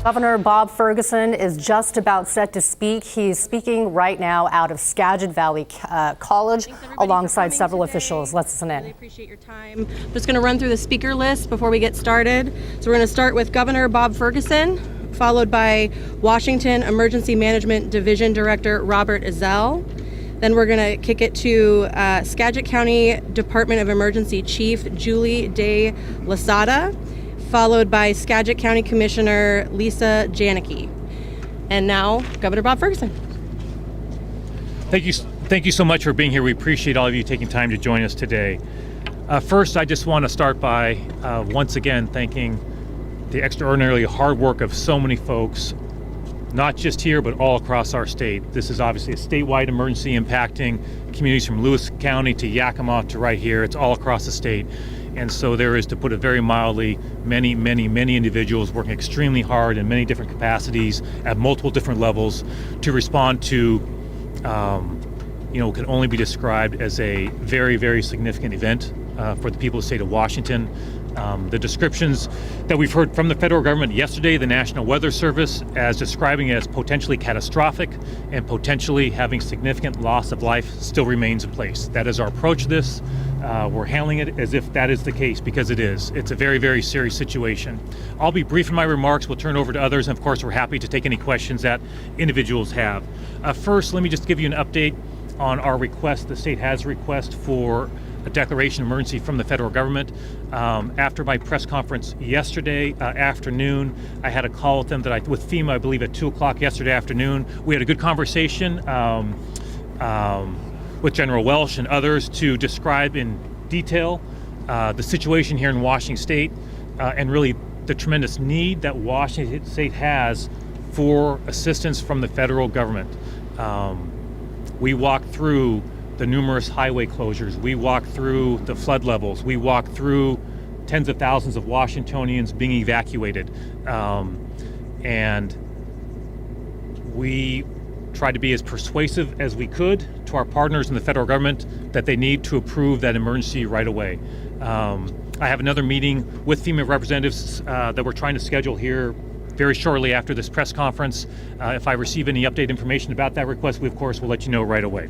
Governor Bob Ferguson is just about set to speak. He's speaking right now out of Skagit Valley College alongside several officials. Let's listen in. Really appreciate your time. I'm just going to run through the speaker list before we get started. So we're going to start with Governor Bob Ferguson, followed by Washington Emergency Management Division Director Robert Ezell. Then we're going to kick it to Skagit County Department of Emergency Chief Julie De Lasada, followed by Skagit County Commissioner Lisa Janicki. And now, Governor Bob Ferguson. Thank you so much for being here. We appreciate all of you taking time to join us today. First, I just want to start by once again thanking the extraordinarily hard work of so many folks, not just here, but all across our state. This is obviously a statewide emergency impacting communities from Lewis County to Yakima to right here. It's all across the state. And so there is, to put it very mildly, many individuals working extremely hard in many different capacities at multiple different levels to respond to, can only be described as a very significant event for the people of the state of Washington. The descriptions that we've heard from the federal government yesterday, the National Weather Service, as describing it as potentially catastrophic and potentially having significant loss of life, still remains in place. That is our approach to this. We're handling it as if that is the case, because it is. It's a very serious situation. I'll be brief in my remarks. We'll turn over to others, and of course, we're happy to take any questions that individuals have. First, let me just give you an update on our request. The state has a request for a declaration of emergency from the federal government. After my press conference yesterday afternoon, I had a call with them with FEMA, I believe at 2 o'clock yesterday afternoon. We had a good conversation with General Welsh and others to describe in detail the situation here in Washington State and really the tremendous need that Washington State has for assistance from the federal government. We walked through the numerous highway closures. We walked through the flood levels. We walked through tens of thousands of Washingtonians being evacuated. And we tried to be as persuasive as we could to our partners in the federal government that they need to approve that emergency right away. I have another meeting with FEMA representatives that we're trying to schedule here very shortly after this press conference. If I receive any update information about that request, we of course will let you know right away.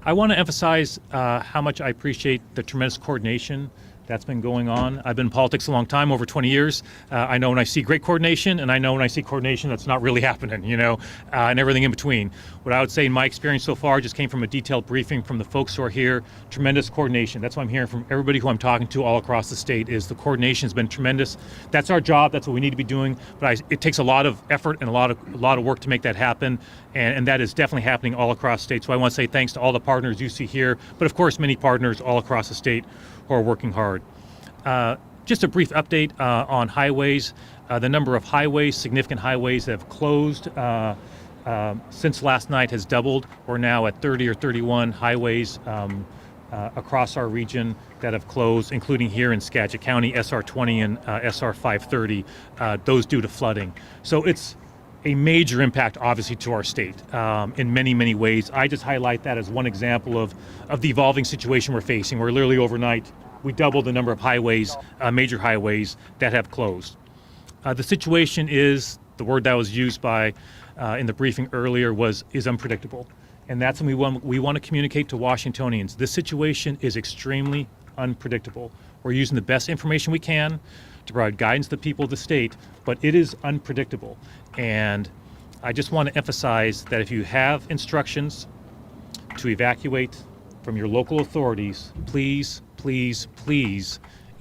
I want to emphasize how much I appreciate the tremendous coordination that's been going on. I've been in politics a long time, over 20 years. I know when I see great coordination, and I know when I see coordination that's not really happening, and everything in between. What I would say in my experience so far just came from a detailed briefing from the folks who are here. Tremendous coordination. That's what I'm hearing from everybody who I'm talking to all across the state, is the coordination has been tremendous. That's our job. That's what we need to be doing. But it takes a lot of effort and a lot of work to make that happen. And that is definitely happening all across the state. So I want to say thanks to all the partners you see here, but of course many partners all across the state who are working hard. Just a brief update on highways. The number of highways, significant highways that have closed since last night has doubled. We're now at 30 or 31 highways across our region that have closed, including here in Skagit County, SR 20 and SR 530, those due to flooding. So it's a major impact, obviously, to our state in many ways. I just highlight that as one example of the evolving situation we're facing, where literally overnight we doubled the number of highways, major highways, that have closed. The situation is, the word that was used by in the briefing earlier is unpredictable. And that's what we want to communicate to Washingtonians. This situation is extremely unpredictable. We're using the best information we can to provide guidance to the people of the state, but it is unpredictable. And I just want to emphasize that if you have instructions to evacuate from your local authorities, please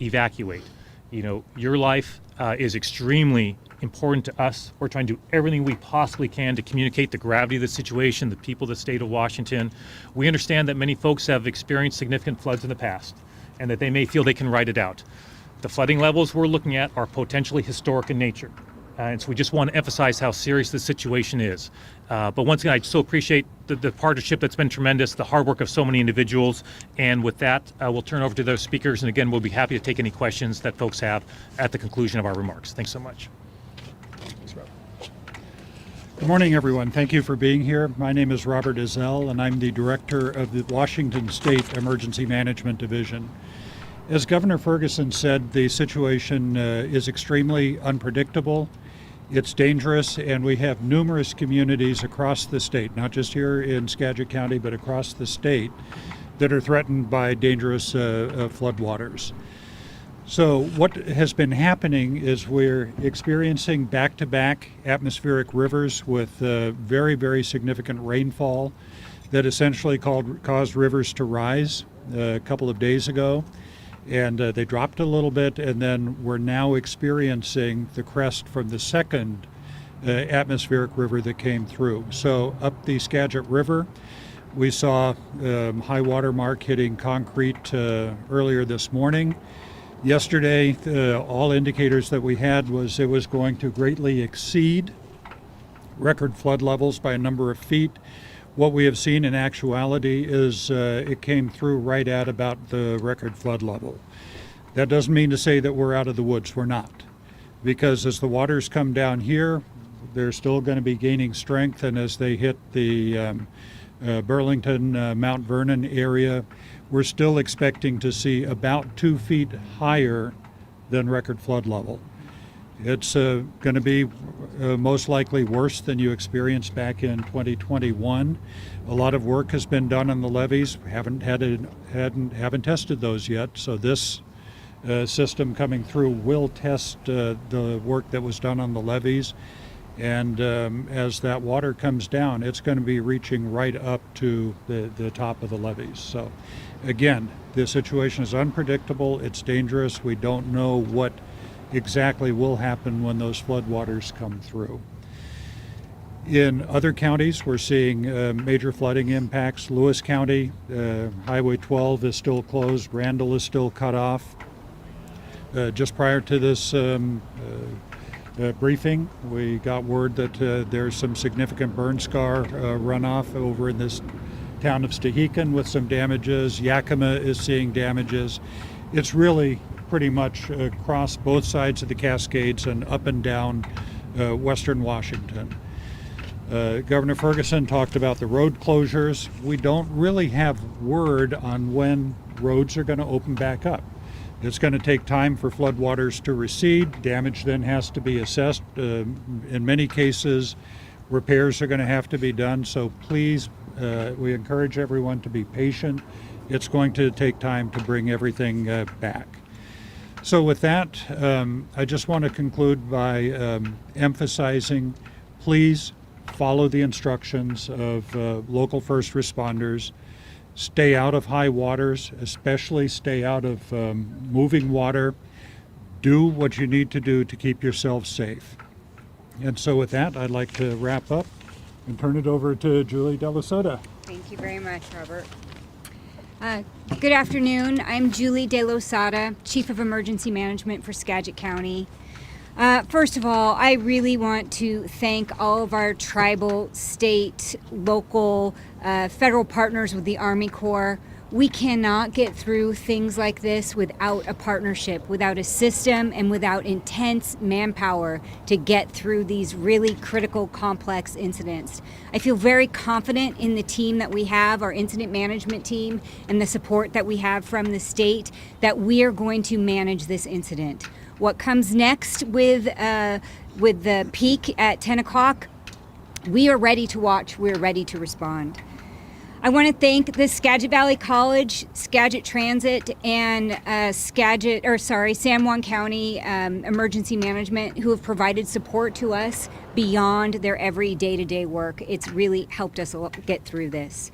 evacuate. Your life is extremely important to us. We're trying to do everything we possibly can to communicate the gravity of the situation, the people of the state of Washington. We understand that many folks have experienced significant floods in the past and that they may feel they can ride it out. The flooding levels we're looking at are potentially historic in nature. And so we just want to emphasize how serious the situation is. But once again, I so appreciate the partnership that's been tremendous, the hard work of so many individuals. And with that, we'll turn over to those speakers. And again, we'll be happy to take any questions that folks have at the conclusion of our remarks. Thanks so much. Thanks, Rob. Good morning, everyone. Thank you for being here. My name is Robert Ezell, and I'm the director of the Washington State Emergency Management Division. As Governor Ferguson said, the situation is extremely unpredictable. It's dangerous, and we have numerous communities across the state, not just here in Skagit County, but across the state, that are threatened by dangerous floodwaters. So what has been happening is we're experiencing back-to-back atmospheric rivers with very, very significant rainfall that essentially caused rivers to rise a couple of days ago. And they dropped a little bit, and then we're now experiencing the crest from the second atmospheric river that came through. So up the Skagit River, we saw high water mark hitting concrete earlier this morning. Yesterday, all indicators that we had was it was going to greatly exceed record flood levels by a number of feet. What we have seen in actuality is it came through right at about the record flood level. That doesn't mean to say that we're out of the woods. We're not. Because as the waters come down here, they're still going to be gaining strength, and as they hit the Burlington, Mount Vernon area, we're still expecting to see about 2 feet higher than record flood level. It's going to be most likely worse than you experienced back in 2021. A lot of work has been done on the levees. We haven't tested those yet, so this system coming through will test the work that was done on the levees. And as that water comes down, it's going to be reaching right up to the top of the levees. So again, the situation is unpredictable. It's dangerous. We don't know what exactly will happen when those floodwaters come through. In other counties, we're seeing major flooding impacts. Lewis County, Highway 12 is still closed. Randall is still cut off. Just prior to this briefing, we got word that there's some significant burn scar runoff over in this town of Stehekin with some damages. Yakima is seeing damages. It's really pretty much across both sides of the Cascades and up and down western Washington. Governor Ferguson talked about the road closures. We don't really have word on when roads are going to open back up. It's going to take time for floodwaters to recede. Damage then has to be assessed. In many cases, repairs are going to have to be done. So please, we encourage everyone to be patient. It's going to take time to bring everything back. So with that, I just want to conclude by emphasizing, please follow the instructions of local first responders. Stay out of high waters, especially stay out of moving water. Do what you need to do to keep yourself safe. And so with that, I'd like to wrap up and turn it over to Julie De La Sota. Thank you very much, Robert. Good afternoon. I'm Julie De La Sota, Chief of Emergency Management for Skagit County. First of all, I really want to thank all of our tribal, state, local, federal partners with the Army Corps. We cannot get through things like this without a partnership, without a system, and without intense manpower to get through these really critical, complex incidents. I feel very confident in the team that we have, our incident management team, and the support that we have from the state, that we are going to manage this incident. What comes next with the peak at 10 o'clock, we are ready to watch, we're ready to respond. I want to thank the Skagit Valley College, Skagit Transit, and San Juan County Emergency Management, who have provided support to us beyond their every day-to-day work. It's really helped us get through this.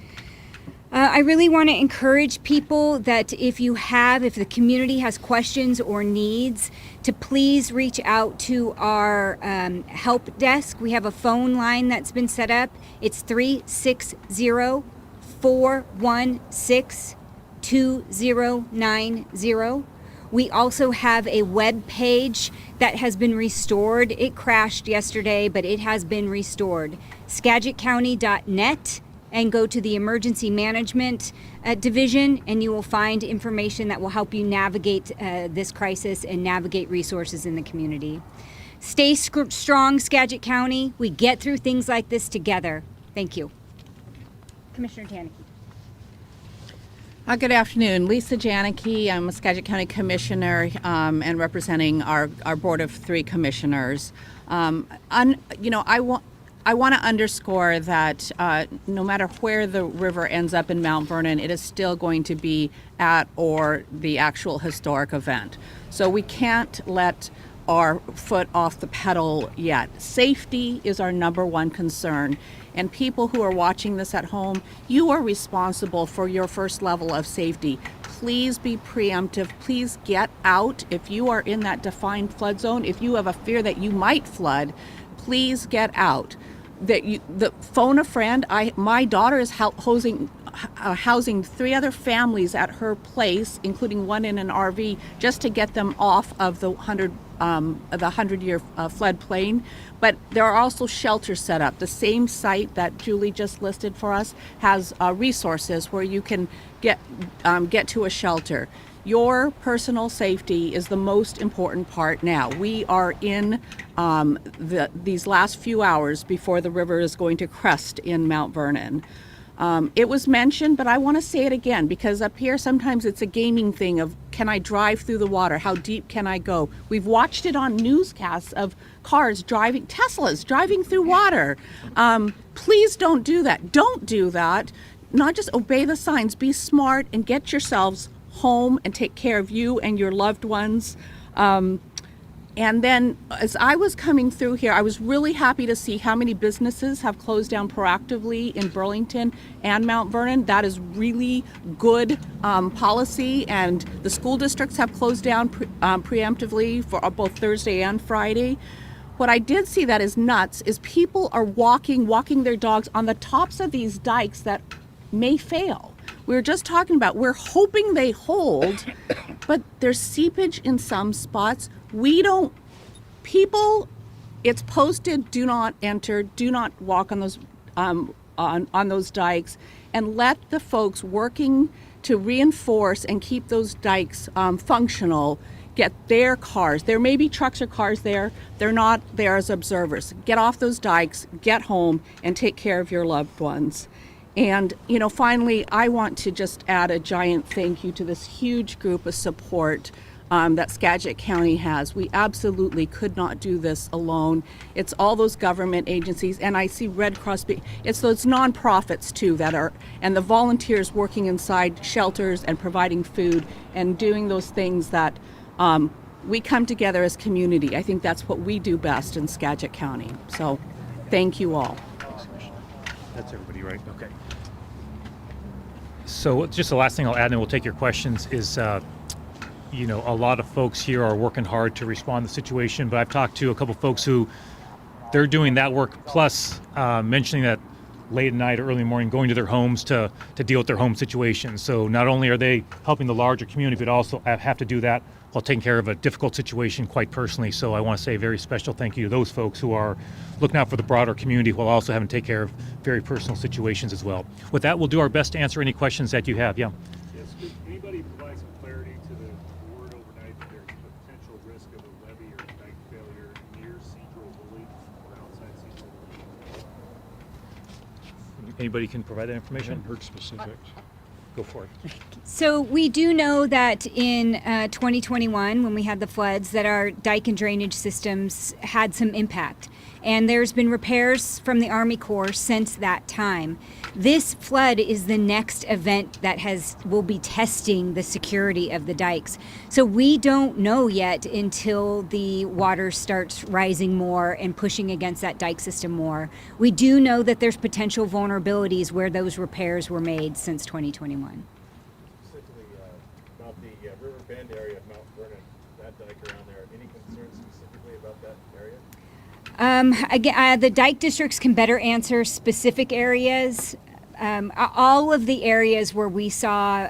I really want to encourage people that if the community has questions or needs, to please reach out to our help desk. We have a phone line that's been set up. It's 360-416-2090. We also have a web page that has been restored. It crashed yesterday, but it has been restored. SkagitCounty.net. And go to the Emergency Management Division, and you will find information that will help you navigate this crisis and navigate resources in the community. Stay strong, Skagit County. We get through things like this together. Thank you. Commissioner Taneke. Good afternoon. Lisa Janicki. I'm a Skagit County Commissioner and representing our Board of 3 commissioners. I want to underscore that no matter where the river ends up in Mount Vernon, it is still going to be at or the actual historic event. So we can't let our foot off the pedal yet. Safety is our number one concern. And people who are watching this at home, you are responsible for your first level of safety. Please be preemptive. Please get out. If you are in that defined flood zone, if you have a fear that you might flood, please get out. Phone a friend. My daughter is housing 3 other families at her place, including one in an RV, just to get them off of the 100-year floodplain. But there are also shelters set up. The same site that Julie just listed for us has resources where you can get to a shelter. Your personal safety is the most important part now. We are in these last few hours before the river is going to crest in Mount Vernon. It was mentioned, but I want to say it again, because up here sometimes it's a gaming thing of, can I drive through the water? How deep can I go? We've watched it on newscasts of Teslas driving through water. Please don't do that. Don't do that. Not just obey the signs. Be smart and get yourselves home and take care of you and your loved ones. And then as I was coming through here, I was really happy to see how many businesses have closed down proactively in Burlington and Mount Vernon. That is really good policy, and the school districts have closed down preemptively for both Thursday and Friday. What I did see that is nuts is people are walking their dogs on the tops of these dikes that may fail. We were just talking about, we're hoping they hold, but there's seepage in some spots. It's posted, do not enter, do not walk on those on those dikes, and let the folks working to reinforce and keep those dikes functional get their cars. There may be trucks or cars there. They're not there as observers. Get off those dikes, get home, and take care of your loved ones. And, finally, I want to just add a giant thank you to this huge group of support that Skagit County has. We absolutely could not do this alone. It's all those government agencies, and I see Red Cross, it's those nonprofits too and the volunteers working inside shelters and providing food and doing those things that we come together as community. I think that's what we do best in Skagit County. So thank you all. That's everybody, right? Okay. So just the last thing I'll add, and we'll take your questions, is a lot of folks here are working hard to respond to the situation, but I've talked to a couple folks who they're doing that work, plus mentioning that late at night or early morning, going to their homes to deal with their home situation. So not only are they helping the larger community, but also have to do that while taking care of a difficult situation quite personally. So I want to say a very special thank you to those folks who are looking out for the broader community while also having to take care of very personal situations as well. With that, we'll do our best to answer any questions that you have. Yeah. Yes, could anybody provide some clarity to the word overnight that there's a potential risk of a levee or dike failure near Cedral Village or outside Cedral Village? Anybody can provide that information? Haven't heard specifics. Go for it. So we do know that in 2021, when we had the floods, that our dike and drainage systems had some impact. And there's been repairs from the Army Corps since that time. This flood is the next event that will be testing the security of the dikes. So we don't know yet until the water starts rising more and pushing against that dike system more. We do know that there's potential vulnerabilities where those repairs were made since 2021. Specifically about the River Bend area of Mount Vernon, that dike around there. Any concerns specifically about that area? Again, the dike districts can better answer specific areas. All of the areas where we saw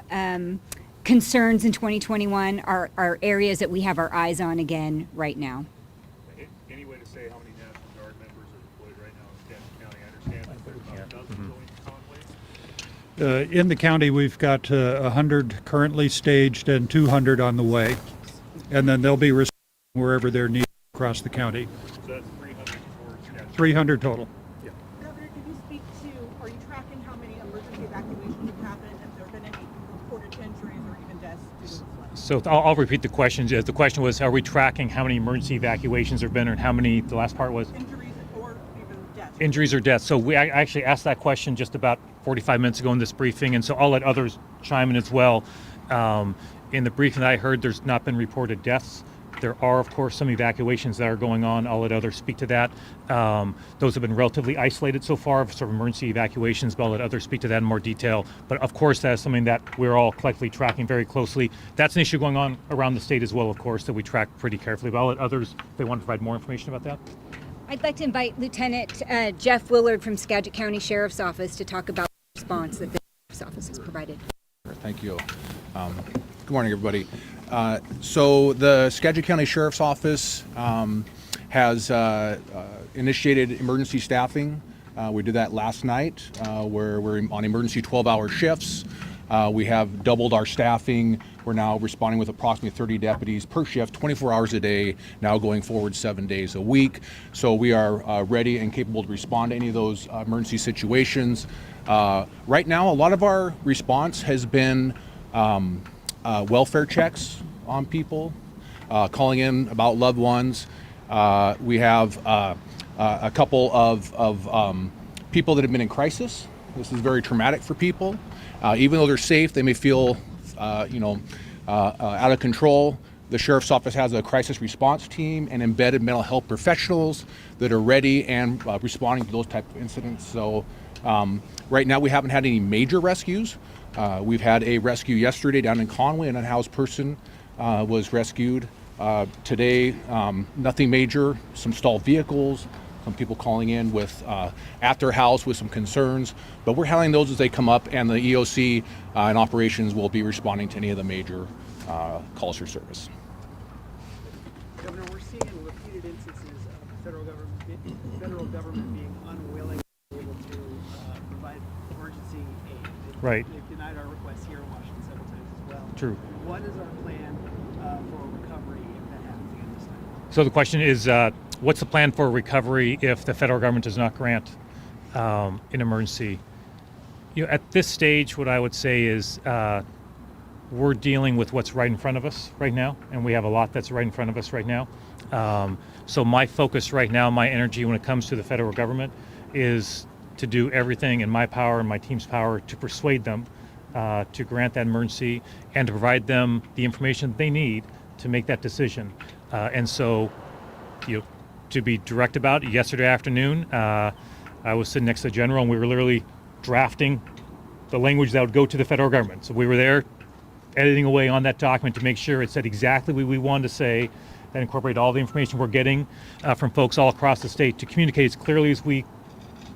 concerns in 2021 are areas that we have our eyes on again right now. Any way to say how many National Guard members are deployed right now in Skagit County? I understand that there's about a dozen going to Conway. In the county, we've got 100 currently staged and 200 on the way. And then they'll be responding wherever they're needed across the county. So that's 300 for Skagit. 300 total. Governor, could you speak to, are you tracking how many emergency evacuations have happened? Have there been any reported So I'll repeat the question. The question was, are we tracking how many emergency evacuations there have been, and how many, the last part was? Injuries or even deaths. Injuries or deaths. So I actually asked that question just about 45 minutes ago in this briefing, and so I'll let others chime in as well. In the briefing that I heard, there's not been reported deaths. There are, of course, some evacuations that are going on. I'll let others speak to that. Those have been relatively isolated so far, sort of emergency evacuations, but I'll let others speak to that in more detail. But of course, that is something that we're all collectively tracking very closely. That's an issue going on around the state as well, of course, that we track pretty carefully. But I'll let others, if they want to provide more information about that. I'd like to invite Lieutenant Jeff Willard from Skagit County Sheriff's Office to talk about the response that the Sheriff's Office has provided. Thank you. Good morning, everybody. So the Skagit County Sheriff's Office has initiated emergency staffing. We did that last night, where we're on emergency 12-hour shifts. We have doubled our staffing. We're now responding with approximately 30 deputies per shift, 24 hours a day, now going forward 7 days a week. So we are ready and capable to respond to any of those emergency situations. Right now, a lot of our response has been welfare checks on people, calling in about loved ones. We have a couple of people that have been in crisis. This is very traumatic for people. Even though they're safe, they may feel, out of control. The Sheriff's Office has a crisis response team and embedded mental health professionals that are ready and responding to those type of incidents. So right now we haven't had any major rescues. We've had a rescue yesterday down in Conway. An unhoused person was rescued. Today, nothing major, some stalled vehicles, some people calling in with at their house with some concerns, but we're handling those as they come up, and the EOC and operations will be responding to any of the major calls for service. Governor, we're seeing repeated instances of the federal government being unwilling to be able to provide emergency aid. Right. They've denied our requests here in Washington several times as well. True. What is our plan for recovery if that happens again this time? So the question is, what's the plan for recovery if the federal government does not grant an emergency? At this stage, what I would say is we're dealing with what's right in front of us right now, and we have a lot that's right in front of us right now. So my focus right now, my energy when it comes to the federal government is to do everything in my power and my team's power to persuade them to grant that emergency and to provide them the information they need to make that decision. And so, to be direct about it, yesterday afternoon, I was sitting next to the general, and we were literally drafting the language that would go to the federal government. So we were there editing away on that document to make sure it said exactly what we wanted to say, that incorporated all the information we're getting from folks all across the state to communicate as clearly as we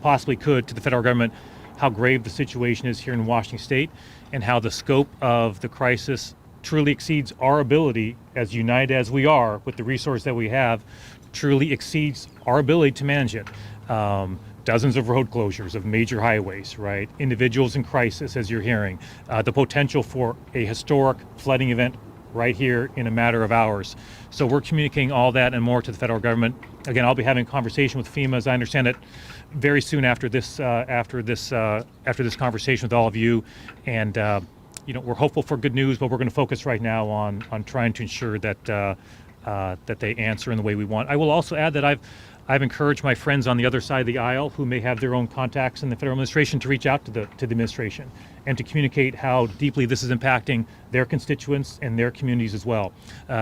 possibly could to the federal government how grave the situation is here in Washington state and how the scope of the crisis truly exceeds our ability, as united as we are with the resource that we have, truly exceeds our ability to manage it. Dozens of road closures of major highways, right? Individuals in crisis, as you're hearing. The potential for a historic flooding event right here in a matter of hours. So we're communicating all that and more to the federal government. Again, I'll be having a conversation with FEMA, as I understand it, very soon after this conversation with all of you. And we're hopeful for good news, but we're going to focus right now on trying to ensure that that they answer in the way we want. I will also add that I've encouraged my friends on the other side of the aisle who may have their own contacts in the federal administration to reach out to the administration and to communicate how deeply this is impacting their constituents and their communities as well,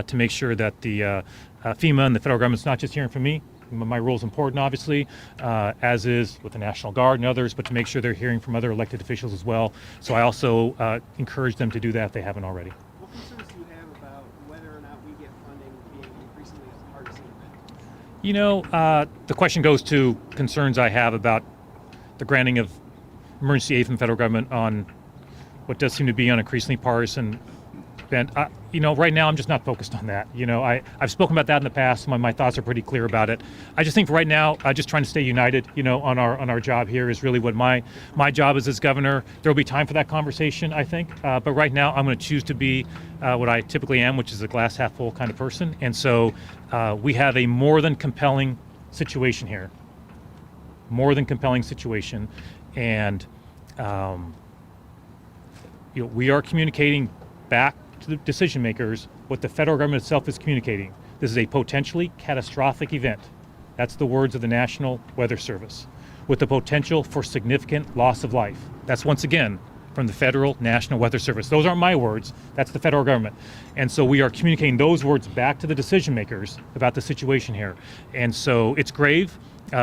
to make sure that the FEMA and the federal government's not just hearing from me. My role is important, obviously, as is with the National Guard and others, but to make sure they're hearing from other elected officials as well. So I also encourage them to do that if they haven't already. What concerns do you have about whether or not we get funding being increasingly a partisan event? The question goes to concerns I have about the granting of emergency aid from the federal government on what does seem to be an increasingly partisan event. Right now I'm just not focused on that. I've spoken about that in the past. My thoughts are pretty clear about it. I just think right now, just trying to stay united, on our job here is really what my job is as governor. There will be time for that conversation, I think. But right now, I'm going to choose to be what I typically am, which is a glass half full kind of person. And so we have a more than compelling situation here. More than compelling situation. And we are communicating back to the decision makers what the federal government itself is communicating. This is a potentially catastrophic event. That's the words of the National Weather Service, with the potential for significant loss of life. That's once again from the Federal National Weather Service. Those aren't my words, that's the federal government. And so we are communicating those words back to the decision makers about the situation here. And so it's grave,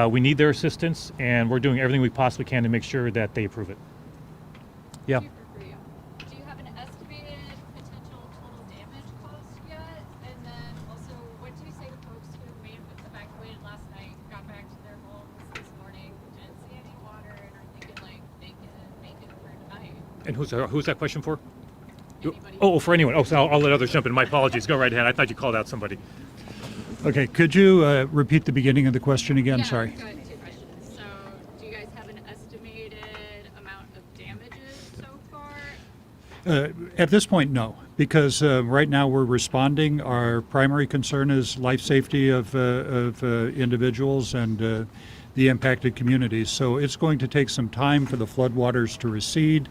we need their assistance, and we're doing everything we possibly can to make sure that they approve it. Yeah. Do you have an estimated potential total damage cost yet? And then also, what do you say to folks who may have evacuated last night, got back to their homes this morning, didn't see any water, and are thinking like they can make it through tonight? And who's that question for? Anybody. Oh, for anyone. Oh, so I'll let others jump in. My apologies. Go right ahead. I thought you called out somebody. Okay, could you repeat the beginning of the question again? Yeah, Sorry. got two questions. So, do you guys have an estimated amount of damages so far? At this point, no, because right now we're responding. Our primary concern is life safety of individuals and the impacted communities. So it's going to take some time for the floodwaters to recede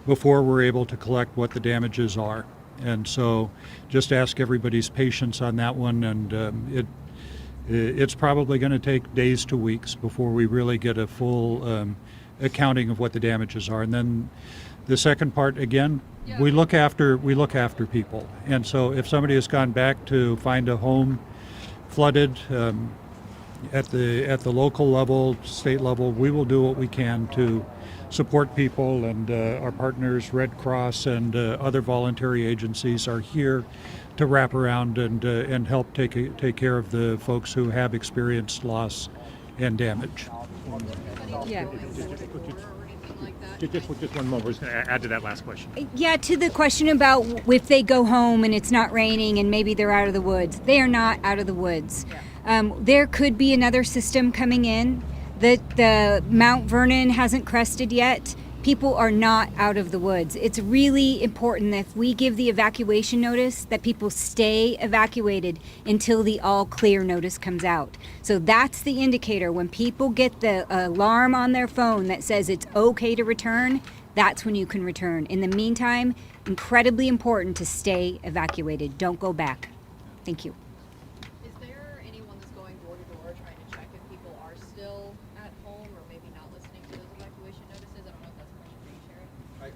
before we're able to collect what the damages are. And so just ask everybody's patience on that one, and it's probably going to take days to weeks before we really get a full accounting of what the damages are. And then the second part, again, we look after people. And so if somebody has gone back to find a home flooded at the local level, state level, we will do what we can to support people, and our partners, Red Cross and other voluntary agencies, are here to wrap around and help take care of the folks who have experienced loss and damage. Yeah. Just one moment. We're just going to add to that last question. Yeah, to the question about if they go home and it's not raining and maybe they're out of the woods. They are not out of the woods. There could be another system coming in. The Mount Vernon hasn't crested yet. People are not out of the woods. It's really important that if we give the evacuation notice, that people stay evacuated until the all clear notice comes out. So that's the indicator. When people get the alarm on their phone that says it's okay to return, that's when you can return. In the meantime, incredibly important to stay evacuated. Don't go back. Thank you. Is there anyone that's going door to door trying to check if people are still at home or maybe not listening to those evacuation notices? I don't know if that's a question for you, Sherry.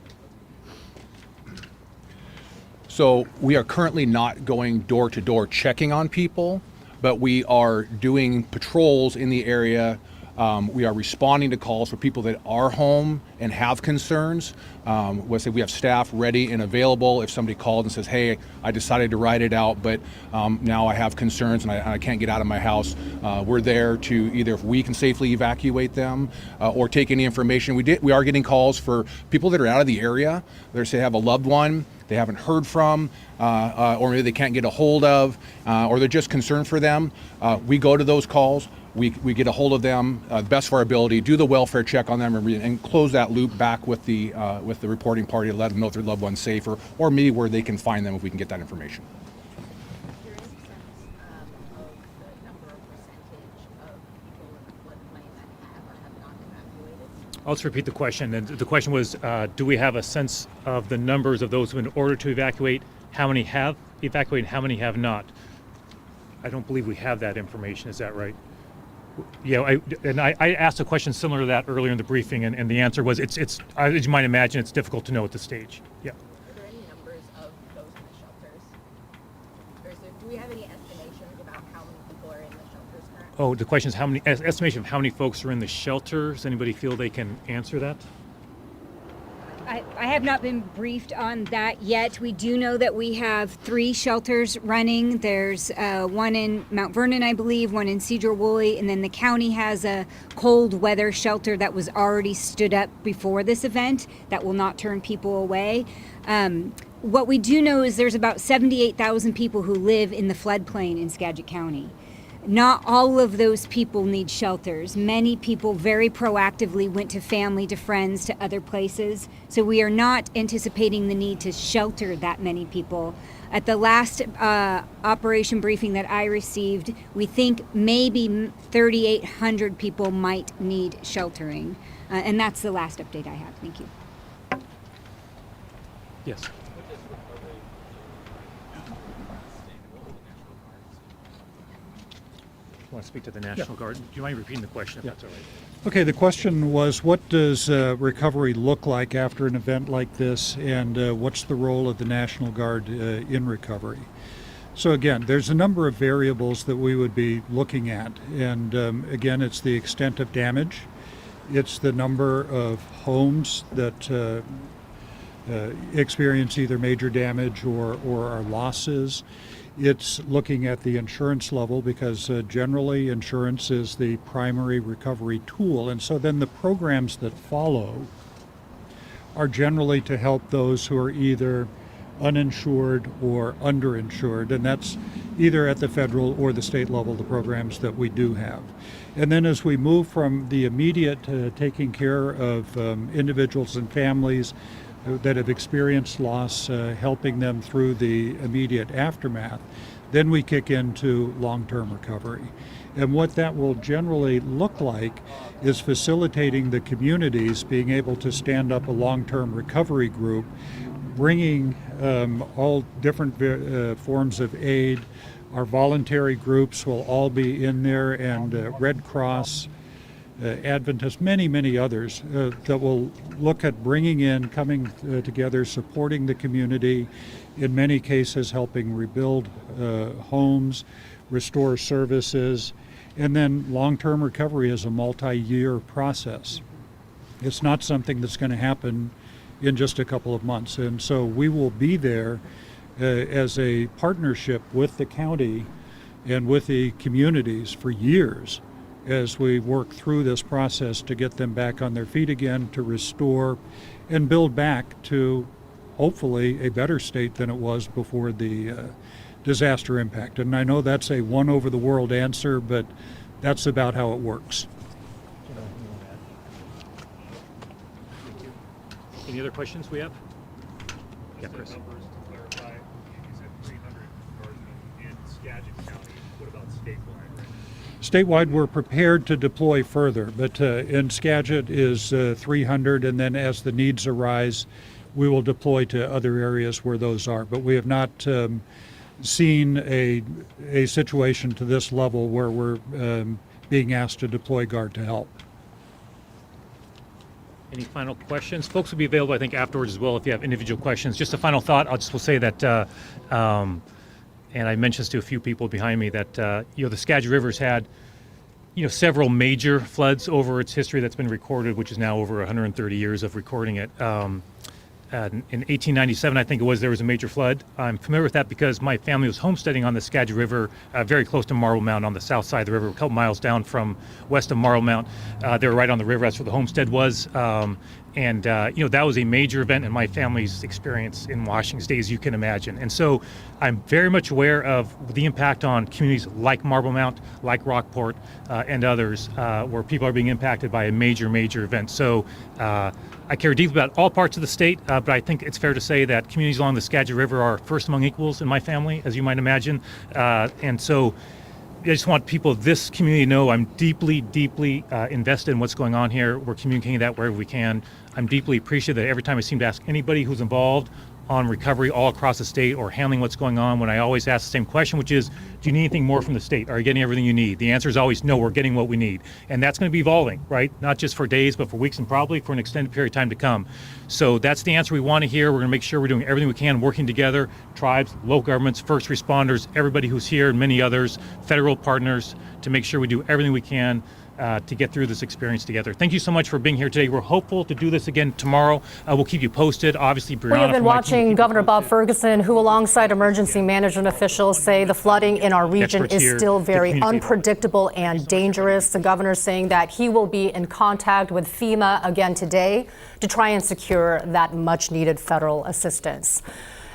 So we are currently not going door to door checking on people, but we are doing patrols in the area. We are responding to calls for people that are home and have concerns. Let's say we have staff ready and available. If somebody called and says, hey, I decided to ride it out, but now I have concerns and I can't get out of my house, we're there to either, if we can safely evacuate them or take any information. We are getting calls for people that are out of the area. They say have a loved one they haven't heard from, or maybe they can't get a hold of, or they're just concerned for them. We go to those calls. We get a hold of them, best of our ability, do the welfare check on them, and close that loop back with the reporting party to let them know if their loved one's safer, or maybe where they can find them if we can get that information. Is there any sense of the number or percentage of people in the floodplain that have or have not evacuated? I'll just repeat the question. And the question was, do we have a sense of the numbers of those who, in order to evacuate, how many have evacuated, how many have not? I don't believe we have that information. Is that right? Yeah, I asked a question similar to that earlier in the briefing, and the answer was, it's as you might imagine, it's difficult to know at this stage. Yeah. Are there any numbers of those in the shelters? Or do we have any estimations about how many people are in the shelters currently? Oh, the question is estimation of how many folks are in the shelters. Anybody feel they can answer that? I have not been briefed on that yet. We do know that we have 3 shelters running. There's one in Mount Vernon, I believe, one in Cedar-Woolley, and then the county has a cold weather shelter that was already stood up before this event that will not turn people away. What we do know is there's about 78,000 people who live in the floodplain in Skagit County. Not all of those people need shelters. Many people very proactively went to family, to friends, to other places. So we are not anticipating the need to shelter that many people. At the last operation briefing that I received, we think maybe 3,800 people might need sheltering. And that's the last update I have. Thank you. Yes. want to speak to the National Guard. Do you mind repeating the question, if that's all right? Okay, the question was, what does recovery look like after an event like this, and what's the role of the National Guard in recovery? So again, there's a number of variables that we would be looking at, and again, it's the extent of damage, it's the number of homes that experience either major damage or are losses. It's looking at the insurance level, because generally insurance is the primary recovery tool, and so then the programs that follow are generally to help those who are either uninsured or underinsured, and that's either at the federal or the state level, the programs that we do have. And then as we move from the immediate taking care of individuals and families that have experienced loss, helping them through the immediate aftermath, then we kick into long-term recovery. And what that will generally look like is facilitating the communities being able to stand up a long-term recovery group, bringing all different forms of aid. Our voluntary groups will all be in there, and Red Cross, Adventists, many others that will look at bringing in, coming together, supporting the community, in many cases helping rebuild homes, restore services, and then long-term recovery is a multi-year process. It's not something that's going to happen in just a couple of months, and so we will be there as a partnership with the county and with the communities for years as we work through this process to get them back on their feet again, to restore and build back to hopefully a better state than it was before the disaster impact. And I know that's a one over the world answer, but that's about how it works. Any other questions we have? Yeah, Chris. Numbers to clarify, you said 300 guardsmen in Skagit County. What about statewide right now? Statewide, we're prepared to deploy further, but in Skagit is 300, and then as the needs arise, we will deploy to other areas where those are. But we have not seen a situation to this level where we're being asked to deploy Guard to help. Any final questions? Folks will be available, I think, afterwards as well if you have individual questions. Just a final thought, will say that, and I mentioned this to a few people behind me, that the Skagit River's had several major floods over its history that's been recorded, which is now over 130 years of recording it. In 1897, I think it was, there was a major flood. I'm familiar with that because my family was homesteading on the Skagit River, very close to Marble Mount on the south side of the river, a couple miles down from west of Marble Mount. They were right on the river. That's where the homestead was. That was a major event in my family's experience in Washington State, as you can imagine. And so I'm very much aware of the impact on communities like Marble Mount, like Rockport, and others, where people are being impacted by a major event. So I care deeply about all parts of the state, but I think it's fair to say that communities along the Skagit River are first among equals in my family, as you might imagine. And so I just want people of this community to know I'm deeply invested in what's going on here. We're communicating that wherever we can. I'm deeply appreciative that every time I seem to ask anybody who's involved on recovery all across the state or handling what's going on, when I always ask the same question, which is, do you need anything more from the state? Are you getting everything you need? The answer is always no, we're getting what we need. And that's going to be evolving, right? Not just for days, but for weeks and probably for an extended period of time to come. So that's the answer we want to hear. We're going to make sure we're doing everything we can, working together, tribes, local governments, first responders, everybody who's here, and many others, federal partners, to make sure we do everything we can to get through this experience together. Thank you so much for being here today. We're hopeful to do this again tomorrow. We'll keep you posted. Obviously, Brianna, we have been watching Governor Bob Ferguson, who alongside emergency management officials say the flooding in our region is still very unpredictable and dangerous. The governor saying that he will be in contact with FEMA again today to try and secure that much needed federal assistance.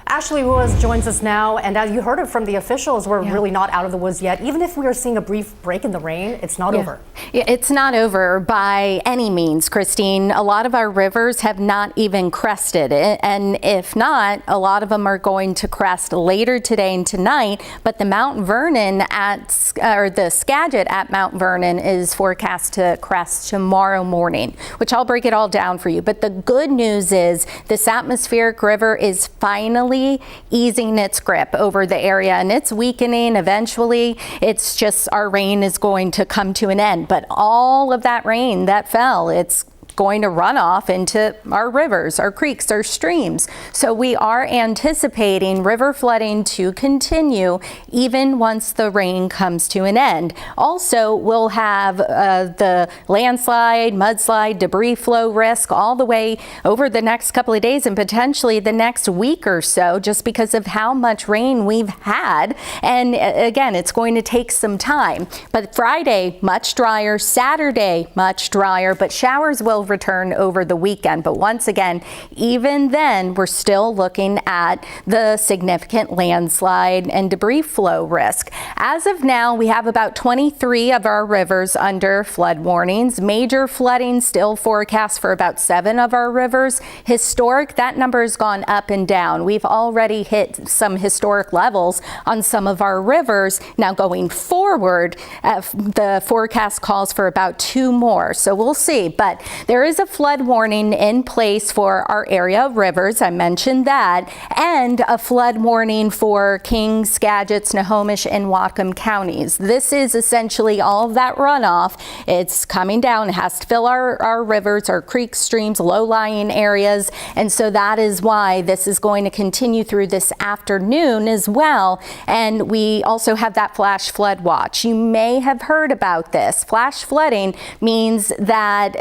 Ashley Ruiz joins us now, and as you heard it from the officials, we're really not out of the woods yet. Even if we are seeing a brief break in the rain, it's not over. It's not over by any means, Christine. A lot of our rivers have not even crested, and if not, a lot of them are going to crest later today and tonight. But the Mount Vernon the Skagit at Mount Vernon is forecast to crest tomorrow morning, which I'll break it all down for you. But the good news is this atmospheric river is finally slowly easing its grip over the area, and it's weakening. Eventually, it's just our rain is going to come to an end. But all of that rain that fell, it's going to run off into our rivers, our creeks, our streams. So we are anticipating river flooding to continue even once the rain comes to an end. Also, we'll have the landslide, mudslide, debris flow risk all the way over the next couple of days and potentially the next week or so, just because of how much rain we've had. And again, it's going to take some time. But Friday, much drier. Saturday, much drier, but showers will return over the weekend. But once again, even then, we're still looking at the significant landslide and debris flow risk. As of now, we have about 23 of our rivers under flood warnings. Major flooding still forecast for about 7 of our rivers. Historic, that number has gone up and down. We've already hit some historic levels on some of our rivers. Now going forward, the forecast calls for about 2 more. So we'll see. But there is a flood warning in place for our area of rivers. I mentioned that. And a flood warning for King, Skagit, Snohomish, and Whatcom counties. This is essentially all of that runoff. It's coming down. It has to fill our rivers, our creeks, streams, low-lying areas. And so that is why this is going to continue through this afternoon as well. And we also have that flash flood watch. You may have heard about this. Flash flooding means that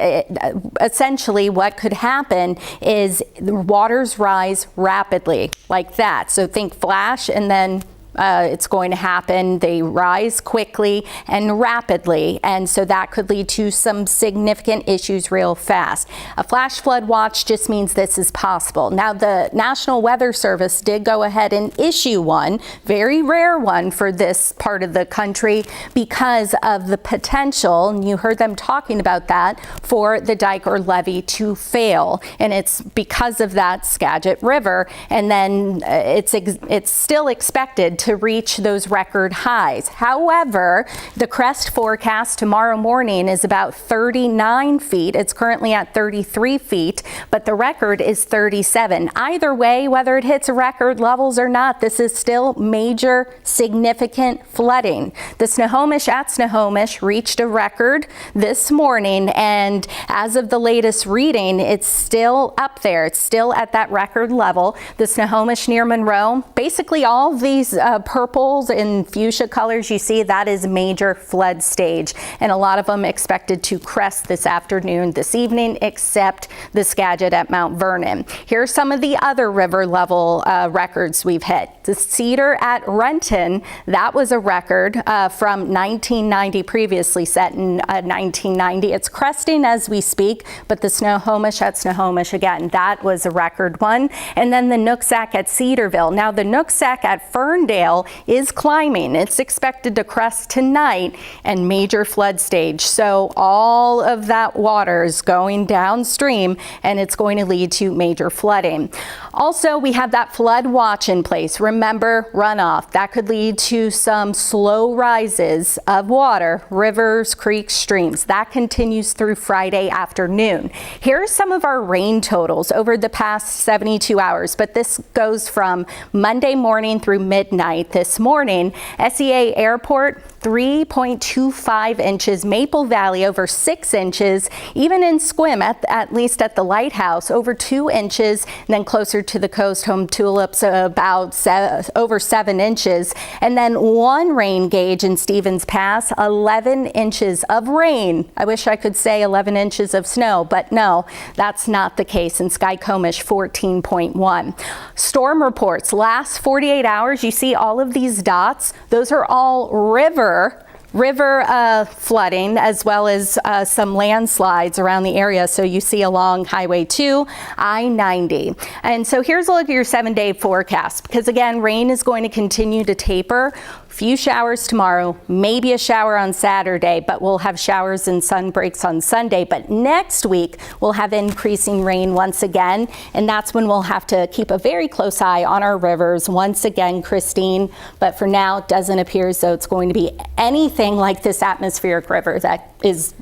essentially what could happen is the waters rise rapidly like that. So think flash and then it's going to happen. They rise quickly and rapidly, and so that could lead to some significant issues real fast. A flash flood watch just means this is possible. Now, the National Weather Service did go ahead and issue one, very rare one for this part of the country because of the potential, and you heard them talking about that, for the dike or levee to fail, and it's because of that Skagit River, and then it's still expected to reach those record highs. However, the crest forecast tomorrow morning is about 39 feet. It's currently at 33 feet, but the record is 37. Either way, whether it hits record levels or not, this is still major, significant flooding. The Snohomish at Snohomish reached a record this morning, and as of the latest reading, it's still up there. It's still at that record level. The Snohomish near Monroe, basically all of these purples and fuchsia colors you see, that is major flood stage, and a lot of them expected to crest this afternoon, this evening, except the Skagit at Mount Vernon. Here are some of the other river level records we've hit. The Cedar at Renton, that was a record from 1990, previously set in 1990. It's cresting as we speak, but the Snohomish at Snohomish, again, that was a record one. And then the Nooksack at Cedarville. Now the Nooksack at Ferndale is climbing. It's expected to crest tonight and major flood stage. So all of that water is going downstream and it's going to lead to major flooding. Also, we have that flood watch in place. Remember, runoff. That could lead to some slow rises of water, rivers, creeks, streams. That continues through Friday afternoon. Here are some of our rain totals over the past 72 hours, but this goes from Monday morning through midnight. This morning, SEA Airport, 3.25 inches, Maple Valley over 6 inches, even in Squim, at least at the lighthouse, over 2 inches, and then closer to the coast, Home Tulips about over 7 inches, and then one rain gauge in Stevens Pass, 11 inches of rain. I wish I could say 11 inches of snow, but no, that's not the case. In Skycomish, 14.1. Storm reports, last 48 hours, you see all of these dots. Those are all river flooding, as well as some landslides around the area. So you see along Highway 2, I-90. And so here's a look at your 7-day forecast, because again, rain is going to continue to taper. Few showers tomorrow, maybe a shower on Saturday, but we'll have showers and sun breaks on Sunday. But next week, we'll have increasing rain once again, and that's when we'll have to keep a very close eye on our rivers once again, Christine. But for now, it doesn't appear as though it's going to be anything like this atmospheric river that is